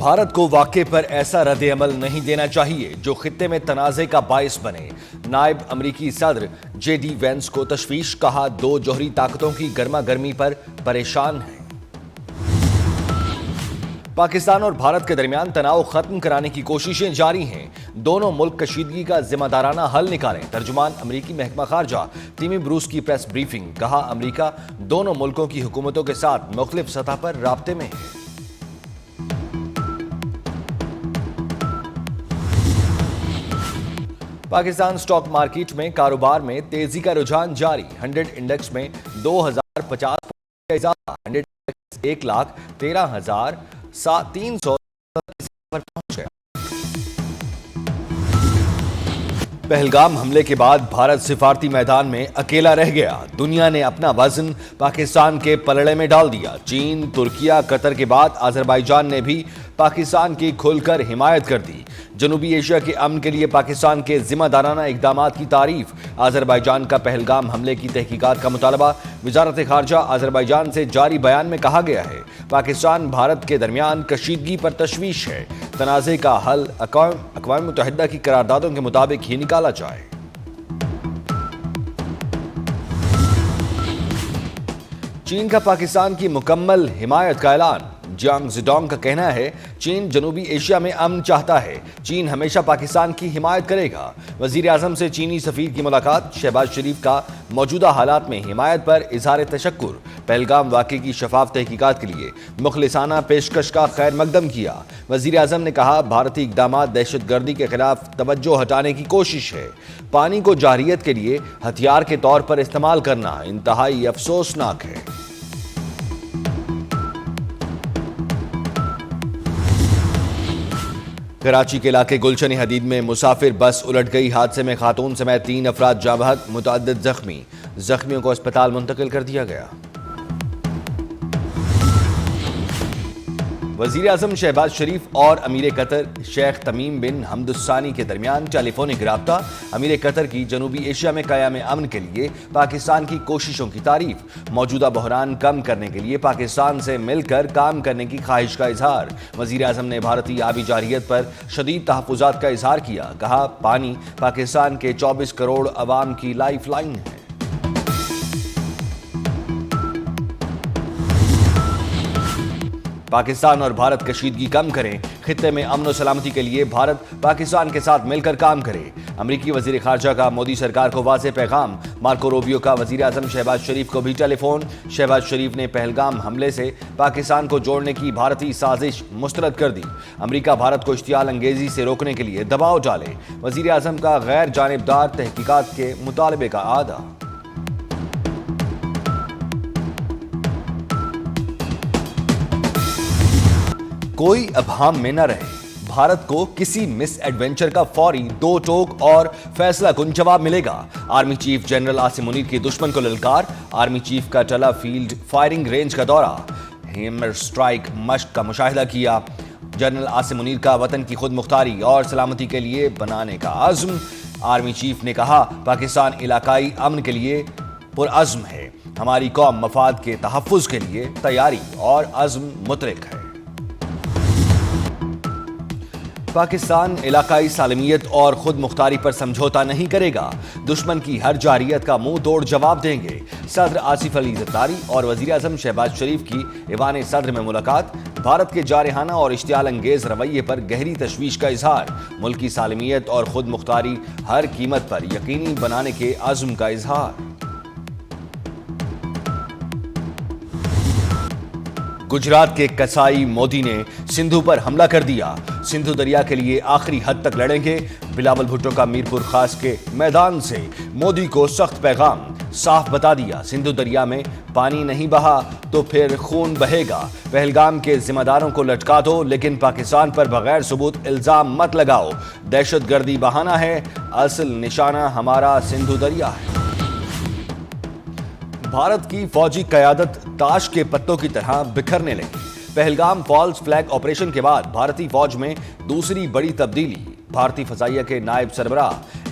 بھارت کو واقعے پر ایسا رد عمل نہیں دینا چاہیے جو خطے میں تنازع کا باعث بنے۔ نائب امریکی صدر جے ڈی وینس کو تشویش، کہا دو جوہری طاقتوں کی گرما گرمی پر پریشان ہیں۔ پاکستان اور بھارت کے درمیان تناؤ ختم کرانے کی کوششیں جاری ہیں۔ دونوں ملک کشیدگی کا ذمہ دارانہ حل نکالیں۔ ترجمان امریکی محکمہ خارجہ ٹیمی بروس کی پریس بریفنگ، کہا امریکہ دونوں ملکوں کی حکومتوں کے ساتھ مختلف سطح پر رابطے میں ہے۔ پاکستان سٹاک مارکیٹ میں کاروبار میں تیزی کا رجحان جاری۔ 100 انڈیکس میں 2050 کا اضافہ، 100 انڈیکس 1,13,300 پر پہنچ گیا۔ پہلگام حملے کے بعد بھارت سفارتی میدان میں اکیلا رہ گیا۔ دنیا نے اپنا وزن پاکستان کے پلڑے میں ڈال دیا۔ چین، ترکیہ، قطر کے بعد آذربائیجان نے بھی پاکستان کی کھل کر حمایت کر دی۔ جنوبی ایشیا کے امن کے لیے پاکستان کے ذمہ دارانہ اقدامات کی تعریف۔ آذربائیجان کا پہلگام حملے کی تحقیقات کا مطالبہ۔ وزارت خارجہ آذربائیجان سے جاری بیان میں کہا گیا ہے، پاکستان بھارت کے درمیان کشیدگی پر تشویش ہے۔ تنازع کا حل اقوام متحدہ کی قراردادوں کے مطابق ہی نکالا جائے۔ چین کا پاکستان کی مکمل حمایت کا اعلان۔ جیانگ زیڈونگ کا کہنا ہے، چین جنوبی ایشیا میں امن چاہتا ہے۔ چین ہمیشہ پاکستان کی حمایت کرے گا۔ وزیر اعظم سے چینی سفیر کی ملاقات۔ شہباز شریف کا موجودہ حالات میں حمایت پر اظہار تشکر۔ پہلگام واقعے کی شفاف تحقیقات کے لیے مخلصانہ پیشکش کا خیر مقدم کیا۔ وزیر اعظم نے کہا، بھارتی اقدامات دہشت گردی کے خلاف توجہ ہٹانے کی کوشش ہے۔ پانی کو جارحیت کے لیے ہتھیار کے طور پر استعمال کرنا انتہائی افسوسناک ہے۔ کراچی کے علاقے گلشن حدید میں مسافر بس الٹ گئی۔ حادثے میں خاتون سمیت 3 افراد جاں بحق، متعدد زخمی۔ زخمیوں کو اسپتال منتقل کر دیا گیا۔ وزیر اعظم شہباز شریف اور امیر قطر شیخ تمیم بن حمد الثانی کے درمیان ٹیلی فونک رابطہ۔ امیر قطر کی جنوبی ایشیا میں قیام امن کے لیے پاکستان کی کوششوں کی تعریف۔ موجودہ بحران کم کرنے کے لیے پاکستان سے مل کر کام کرنے کی خواہش کا اظہار۔ وزیر اعظم نے بھارتی آبی جارحیت پر شدید تحفظات کا اظہار کیا، کہا پانی پاکستان کے 24 کروڑ عوام کی لائف لائن ہے۔ پاکستان اور بھارت کشیدگی کم کریں، خطے میں امن و سلامتی کے لیے بھارت پاکستان کے ساتھ مل کر کام کرے۔ امریکی وزیر خارجہ کا مودی سرکار کو واضح پیغام۔ مارکو روبیو کا وزیر اعظم شہباز شریف کو بھی ٹیلی فون۔ شہباز شریف نے پہلگام حملے سے پاکستان کو جوڑنے کی بھارتی سازش مسترد کر دی۔ امریکہ بھارت کو اشتعال انگیزی سے روکنے کے لیے دباؤ ڈالے۔ وزیر اعظم کا غیر جانبدار تحقیقات کے مطالبے کا اعادہ۔ کوئی ابہام میں نہ رہے، بھارت کو کسی مس ایڈونچر کا فوری، دو ٹوک اور فیصلہ کن جواب ملے گا۔ Army chief general Asim Munir کی دشمن کو للکار۔ آرمی چیف کا ٹلا فیلڈ فائرنگ رینج کا دورہ، ہیمر سٹرائک مشق کا مشاہدہ کیا۔ جنرل عاصم منیر کا وطن کی خود مختاری اور سلامتی کے لیے بنانے کا عزم۔ آرمی چیف نے کہا، پاکستان علاقائی امن کے لیے پرعزم ہے۔ ہماری قوم مفاد کے تحفظ کے لیے تیاری اور عزم متحرک ہے۔ پاکستان علاقائی سالمیت اور خود مختاری پر سمجھوتا نہیں کرے گا۔ دشمن کی ہر جارحیت کا منہ توڑ جواب دیں گے۔ صدر آصف علی زرداری اور وزیر اعظم شہباز شریف کی ایوان صدر میں ملاقات۔ بھارت کے جارحانہ اور اشتعال انگیز رویے پر گہری تشویش کا اظہار۔ ملکی سالمیت اور خود مختاری ہر قیمت پر یقینی بنانے کے عزم کا اظہار۔ گجرات کے کسائی مودی نے سندھو پر حملہ کر دیا۔ سندھو دریا کے لیے آخری حد تک لڑیں گے۔ بلاول بھٹو کا میرپور خاص کے میدان سے مودی کو سخت پیغام۔ صاف بتا دیا، سندھو دریا میں پانی نہیں بہا تو پھر خون بہے گا۔ پہلگام کے ذمہ داروں کو لٹکا دو، لیکن پاکستان پر بغیر ثبوت الزام مت لگاؤ۔ دہشت گردی بہانہ ہے، اصل نشانہ ہمارا سندھو دریا ہے۔ بھارت کی فوجی قیادت تاش کے پتوں کی طرح بکھرنے لگی۔ پہلگام فالز فلیگ آپریشن کے بعد بھارتی فوج میں دوسری بڑی تبدیلی۔ بھارتی فضائیہ کے نائب سربراہ